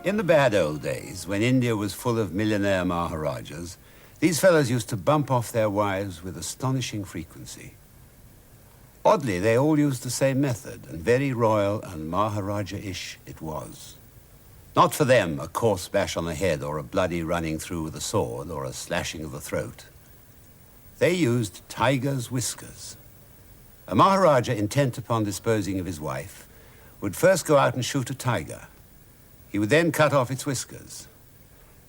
In the bad old days, when India was full of millionaire Maharajas, these fellows used to bump off their wives with astonishing frequency. Oddly, they all used the same method, and very royal and Maharaja-ish it was. Not for them a coarse bash on the head or a bloody running through with a sword or a slashing of the throat. They used tiger's whiskers. A Maharaja intent upon disposing of his wife would first go out and shoot a tiger. He would then cut off its whiskers.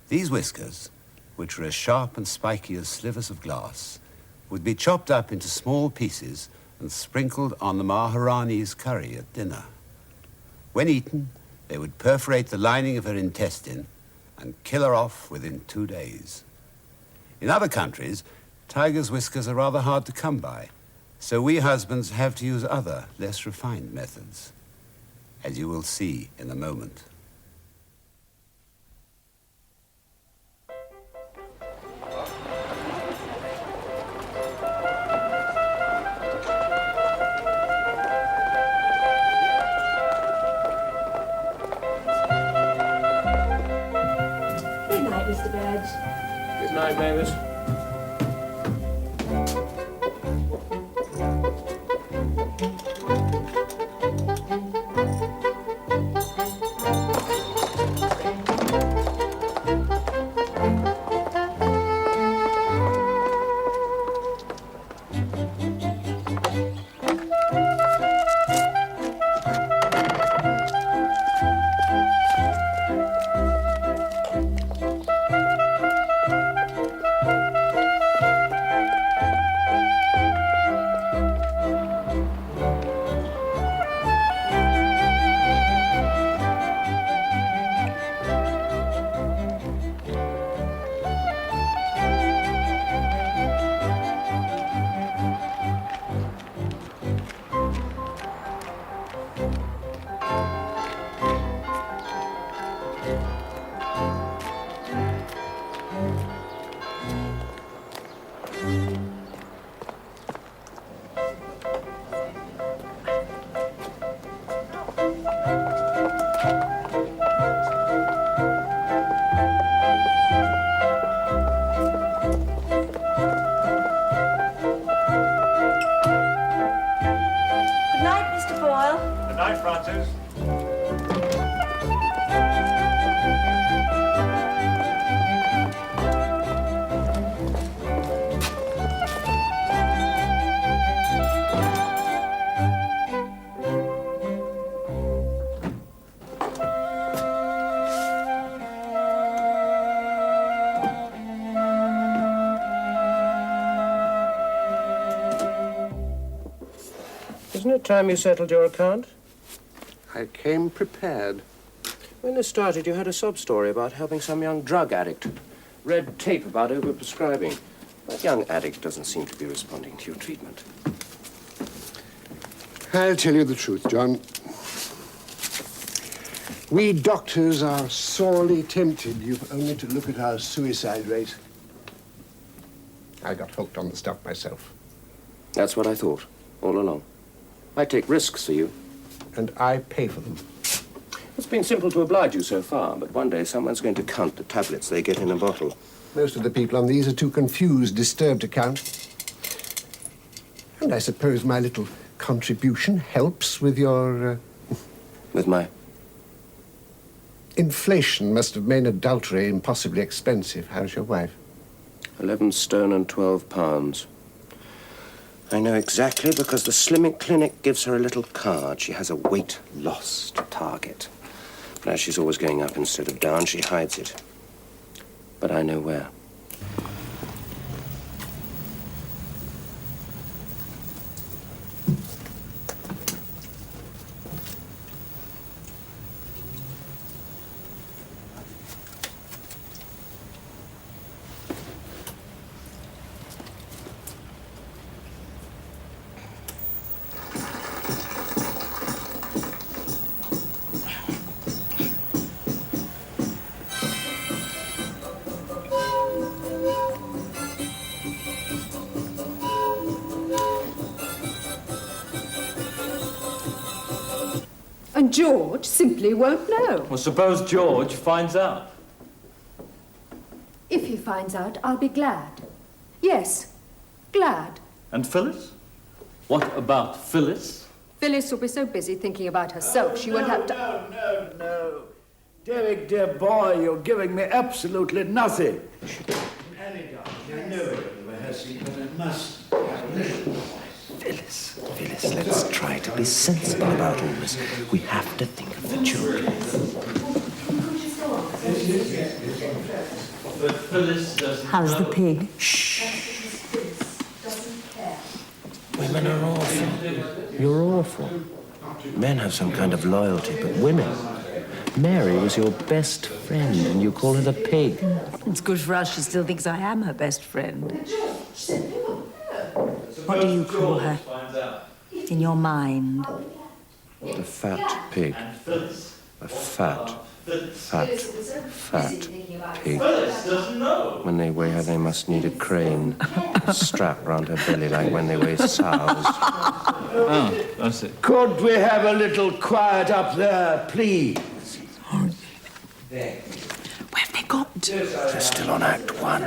These whiskers, which were as sharp and spiky as slivers of glass, would be chopped up into small pieces and sprinkled on the Maharani's curry at dinner. When eaten, they would perforate the lining of her intestine and kill her off within 2 days. In other countries, tiger's whiskers are rather hard to come by, so we husbands have to use other, less refined methods, as you will see in a moment. Good night, Mr. Burge. Good night, Mavis. Isn't it time you settled your account? I came prepared. When this started, you had a sub-story about helping some young drug addict. Red tape about overprescribing. That young addict doesn't seem to be responding to your treatment. I'll tell you the truth, John. We doctors are sorely tempted. You've only to look at our suicide rate. I got hooked on the stuff myself. That's what I thought, all along. I take risks for you. And I pay for them. It's been simple to oblige you so far, but one day someone's going to count the tablets they get in a bottle. Most of the people on these are too confused, disturbed to count. And I suppose my little contribution helps with your... With my? Inflation must have made adultery impossibly expensive. How's your wife? 11 stone and 12 pounds. I know exactly because the Slimming Clinic gives her a little card. She has a weight loss to target. But as she's always going up instead of down, she hides it. But I know where. And George simply won't know. Well, suppose George finds out. If he finds out, I'll be glad. Yes, glad. And Phyllis? What about Phyllis? Phyllis will be so busy thinking about herself, she won't have to... No. Derek, dear boy, you're giving me absolutely nothing. Annie, darling, you know you're rehearsing, but it must have a little voice. Phyllis, let's try to be sensible about all this. We have to think of the children. But Phyllis doesn't How's the pig? Women are awful. You're awful. Men have some kind of loyalty, but women... Mary was your best friend, and you call her the pig. It's good for us. She still thinks I am her best friend. What do you call her? In your mind? The fat pig. A fat pig. When they weigh her, they must need a crane strapped round her belly like when they weigh sows. Oh, that's it. Could we have a little quiet up there, please? Where have they got? They're still on Act 1.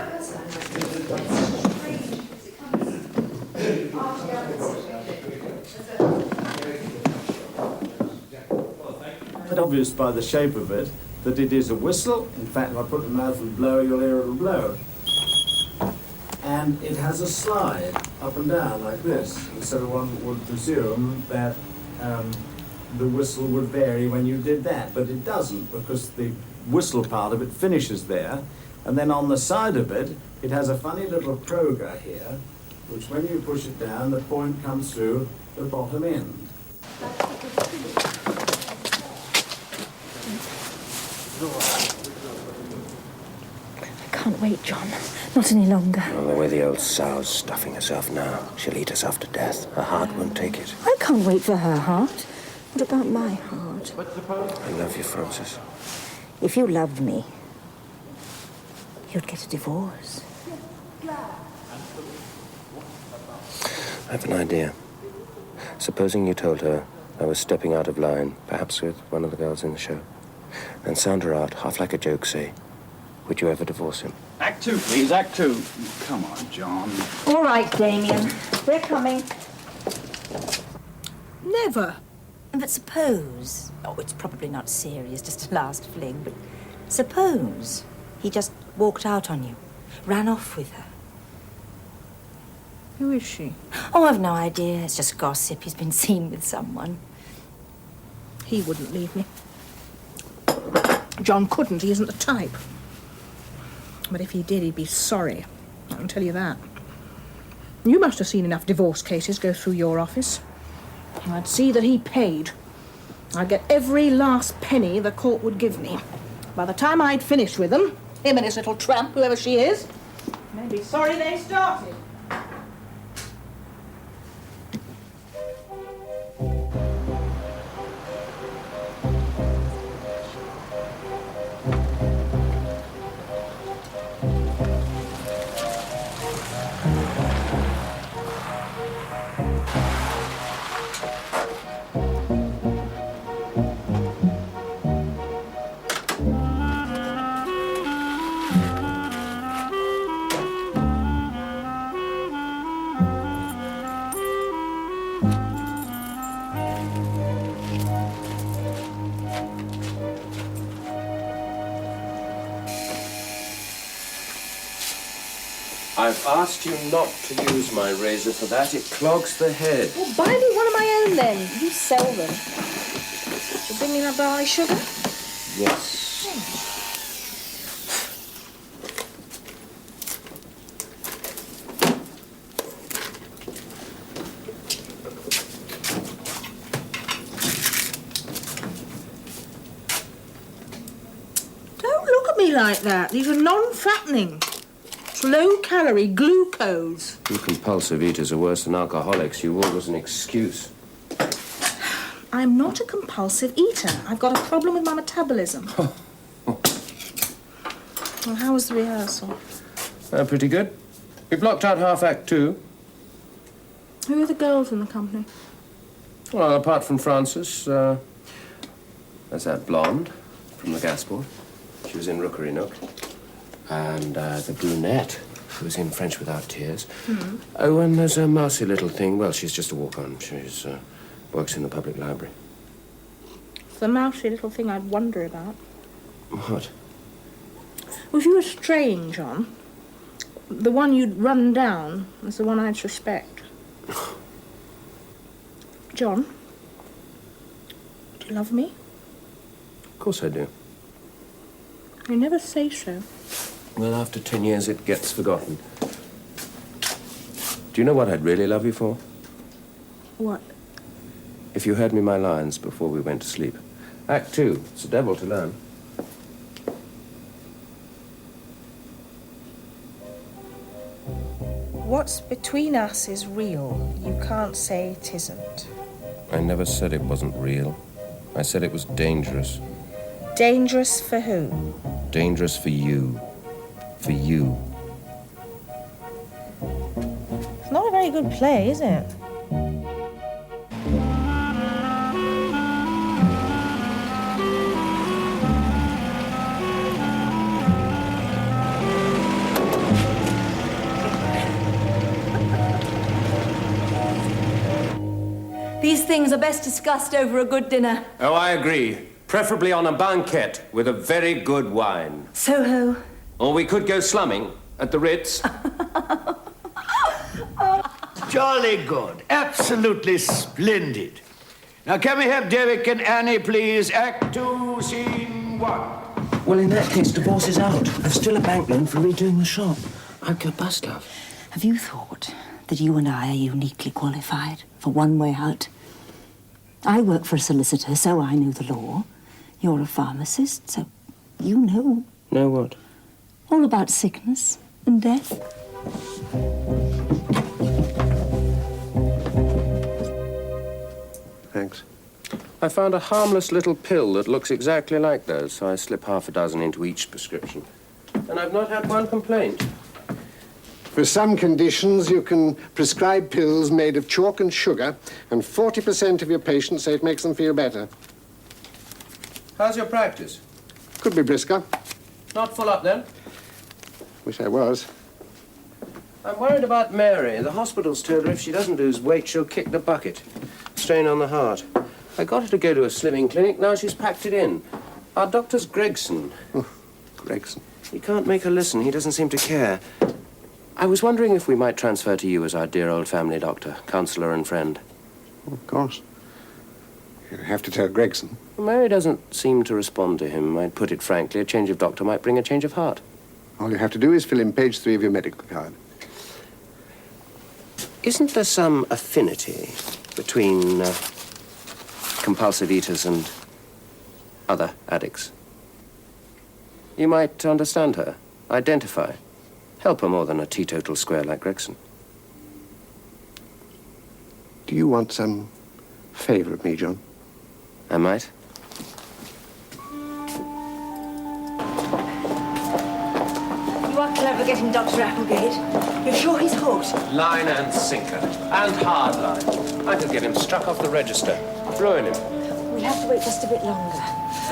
It's obvious by the shape of it that it is a whistle. In fact, if I put the mouth and blow, you'll hear it'll blow. And it has a slide up and down like this. And so one would presume that the whistle would vary when you did that. But it doesn't, because the whistle part of it finishes there. And then on the side of it, it has a funny little proga here, which when you push it down, the point comes through the bottom end. I can't wait, John. Not any longer. Oh, the way the old sow's stuffing herself now. She'll eat herself to death. Her heart won't take it. I can't wait for her heart. What about my heart? I love you, Francis. If you loved me, you'd get a divorce. I have an idea. Supposing you told her I was stepping out of line, perhaps with one of the girls in the show, and sound her out, half like a joke, say, would you ever divorce him? Act 2, please, Act 2. Come on, John. All right, Damien. We're coming. Never. But suppose... Oh, it's probably not serious, just a last fling, but suppose he just walked out on you, ran off with her. Who is she? Oh, I've no idea. It's just gossip. He's been seen with someone. He wouldn't leave me. John couldn't. He isn't the type. But if he did, he'd be sorry. I can tell you that. You must have seen enough divorce cases go through your office. I'd see that he paid. I'd get every last penny the court would give me. By the time I'd finished with them, him and his little tramp, whoever she is, they'd be sorry they started. I've asked you not to use my razor for that. It clogs the head. Well, buy me one of my own then. You sell them. You'll bring me that barley sugar? Yes. Don't look at me like that. These are non-fattening. Low-calorie glucose. You compulsive eaters are worse than alcoholics. You always an excuse. I'm not a compulsive eater. I've got a problem with my metabolism. Well, how was the rehearsal? Pretty good. We blocked out half Act 2. Who are the girls in the company? Well, apart from Francis, There's that blonde from the Gasport. She was in Rookery Nook. And the brunette who was in French Without Tears. Oh, and there's a mousy little thing. Well, she's just a walk-on. She's works in the public library. It's the mousy little thing I'd wonder about. What? Well, if you were straying, John, the one you'd run down is the one I'd suspect. John, do you love me? Of course I do. You never say so. Well, after 10 years, it gets forgotten. Do you know what I'd really love you for? What? If you heard me my lines before we went to sleep. Act 2. It's a devil to learn. What's between us is real. You can't say it isn't. I never said it wasn't real. I said it was dangerous. Dangerous for who? Dangerous for you. For you. It's not a very good play, is it? These things are best discussed over a good dinner. Oh, I agree. Preferably on a banquet with a very good wine. Soho. Or we could go slumming at the Ritz. Jolly good. Absolutely splendid. Now, can we have Derek and Annie, please? Act 2, scene 1. Well, in that case, divorce is out. I've still a bank loan for redoing the shop. I'd go bust, love. Have you thought that you and I are uniquely qualified for one way out? I work for a solicitor, so I know the law. You're a pharmacist, so you know. Know what? All about sickness and death. Thanks. I found a harmless little pill that looks exactly like those, so I slip half a dozen into each prescription. And I've not had one complaint. For some conditions, you can prescribe pills made of chalk and sugar, and 40% of your patients say it makes them feel better. How's your practice? Could be brisker. Not full up, then? Wish I was. I'm worried about Mary. The hospital's told her if she doesn't lose weight, she'll kick the bucket. Strain on the heart. I got her to go to a slimming clinic. Now she's packed it in. Our doctor's Gregson. Oh, Gregson. You can't make her listen. He doesn't seem to care. I was wondering if we might transfer to you as our dear old family doctor, counsellor and friend. Oh, of course. You have to tell Gregson. Well, Mary doesn't seem to respond to him. I'd put it frankly, a change of doctor might bring a change of heart. All you have to do is fill in page 3 of your medical card. Isn't there some affinity between compulsive eaters and other addicts? You might understand her, identify, help her more than a teetotal square like Gregson. Do you want some favor of me, John? I might. You are clever getting Dr. Applegate. You're sure he's hooked? Line and sinker, and hard line. I could get him struck off the register, ruin him. We'll have to wait just a bit longer.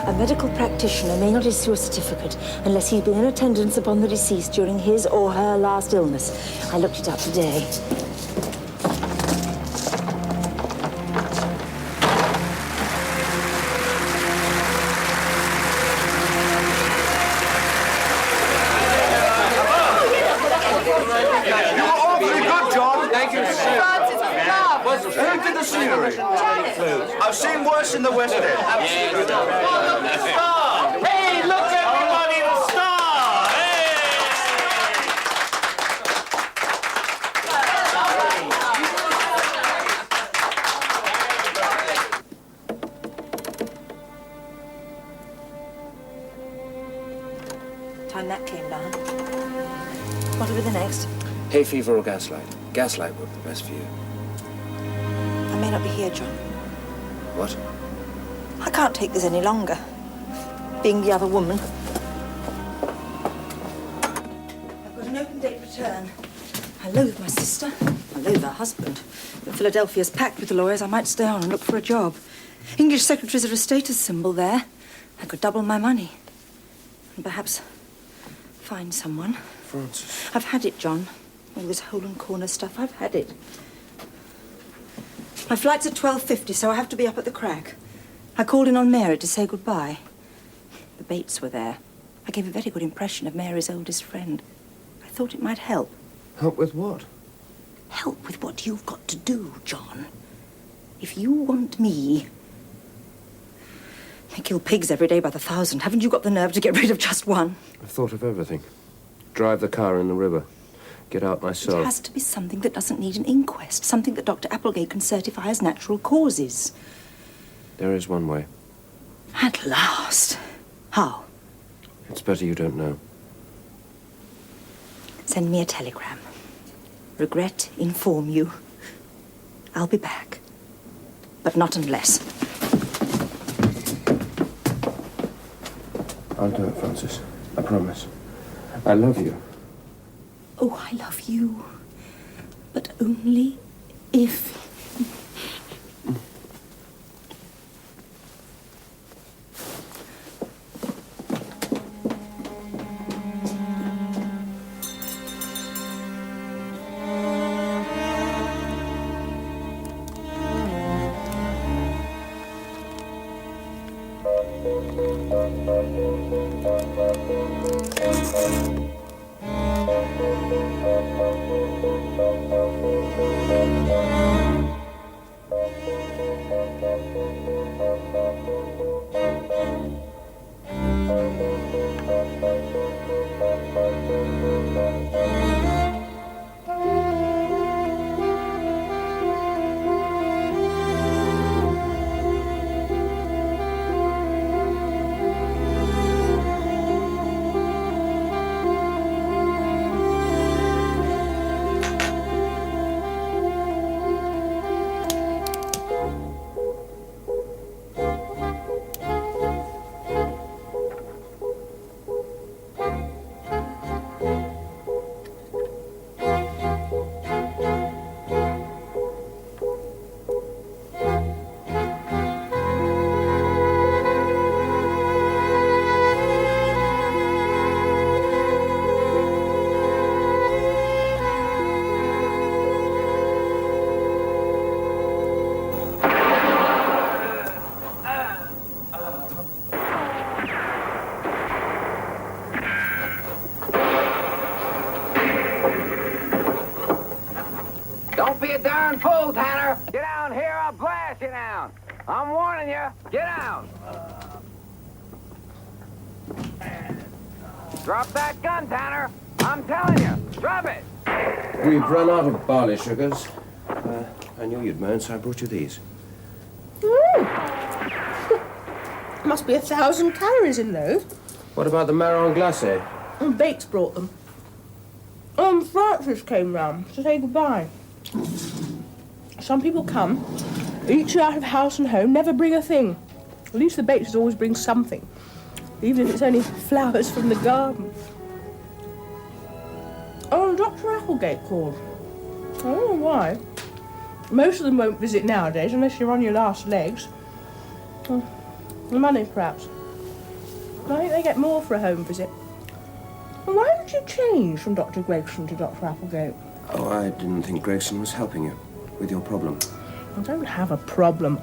A medical practitioner may not issue a certificate unless he's been in attendance upon the deceased during his or her last illness. I looked it up today. You were awfully good, John. Thank you, sir. Who did the scenery? I've seen worse in the West End. Absolutely. Star! Hey, look, everybody, the star! Time that came down. What'll be the next? Hay fever or gaslight? Gaslight would be best for you. I may not be here, John. What? I can't take this any longer. Being the other woman. I've got an open date return. I loathe my sister. I loathe her husband. But Philadelphia's packed with lawyers. I might stay on and look for a job. English secretaries are a status symbol there. I could double my money. And perhaps find someone. Francis. I've had it, John. All this hole and corner stuff, I've had it. My flight's at 12:50, so I have to be up at the crack. I called in on Mary to say goodbye. The Bates were there. I gave a very good impression of Mary's oldest friend. I thought it might help. Help with what? Help with what you've got to do, John. If you want me... They kill pigs every day by the thousand. Haven't you got the nerve to get rid of just one? I've thought of everything. Drive the car in the river. Get out myself. It has to be something that doesn't need an inquest. Something that Dr. Applegate can certify as natural causes. There is one way. At last. How? It's better you don't know. Send me a telegram. Regret, inform you. I'll be back. But not unless. I'll do it, Francis. I promise. I love you. Oh, I love you. But only if... Don't be a darn fool, Tanner. Get down here, I'll blast you down. I'm warning you. Get down. Drop that gun, Tanner. I'm telling you. Drop it. We've run out of barley sugars. I knew you'd moan, so I brought you these. Must be 1,000 calories in those. What about the marron glacé? And Bates brought them. Francis came round to say goodbye. Some people come, eat you out of house and home, never bring a thing. At least the Bateses always bring something, even if it's only flowers from the garden. Oh, and Dr. Applegate called. I don't know why. Most of them won't visit nowadays unless you're on your last legs. Money, perhaps. I think they get more for a home visit. And why did you change from Dr. Gregson to Dr. Applegate? Oh, I didn't think Gregson was helping you with your problem. I don't have a problem.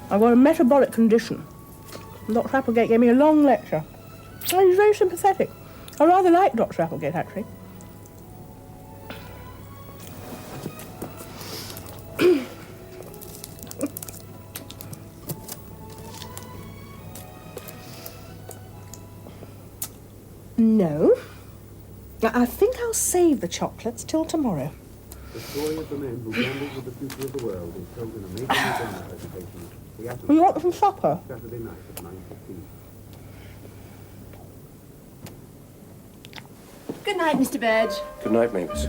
I've got a metabolic condition. And Dr. Applegate gave me a long lecture. Oh, he's very sympathetic. I rather like Dr. Applegate, actually. No. I think I'll save the chocolates till tomorrow. The story of the men who gambled with the future of the world is told in a major drama presentation. You want some supper? Saturday night at 9:15. Good night, Mr. Burge. Good night, Mavis.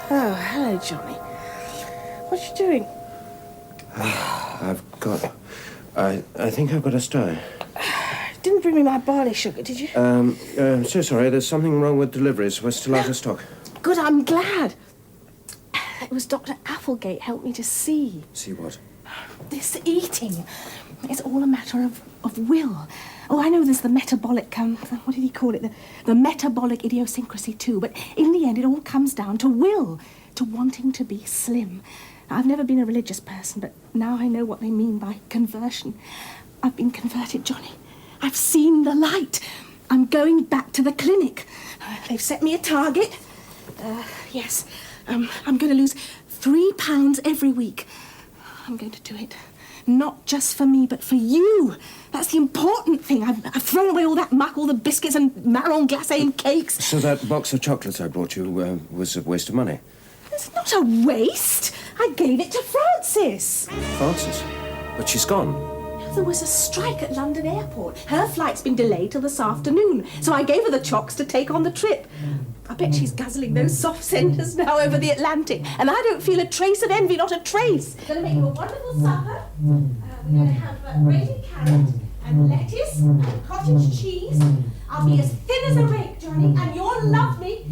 Oh, hello, Johnny. What are you doing? I think I've got a sty. Didn't bring me my barley sugar, did you? So sorry, there's something wrong with deliveries. We're still out of stock. Good, I'm glad. It was Dr. Applegate helped me to see. See what? This eating. It's all a matter of will. Oh, I know there's the metabolic, what did he call it? The metabolic idiosyncrasy too, but in the end it all comes down to will, to wanting to be slim. I've never been a religious person, but now I know what they mean by conversion. I've been converted, Johnny. I've seen the light. I'm going back to the clinic. They've set me a target. Yes, I'm going to lose 3 pounds every week. I'm going to do it. Not just for me, but for you. That's the important thing. I've thrown away all that muck, all the biscuits and marron glacé and cakes. So that box of chocolates I brought you was a waste of money? It's not a waste. I gave it to Frances. Frances? But she's gone. There was a strike at London Airport. Her flight's been delayed till this afternoon, so I gave her the chocks to take on the trip. I bet she's guzzling those soft centres now over the Atlantic, and I don't feel a trace of envy, not a trace. I'm going to make you a wonderful supper. We're going to have grated carrot and lettuce and cottage cheese. I'll be as thin as a rake, Johnny, and you'll love me.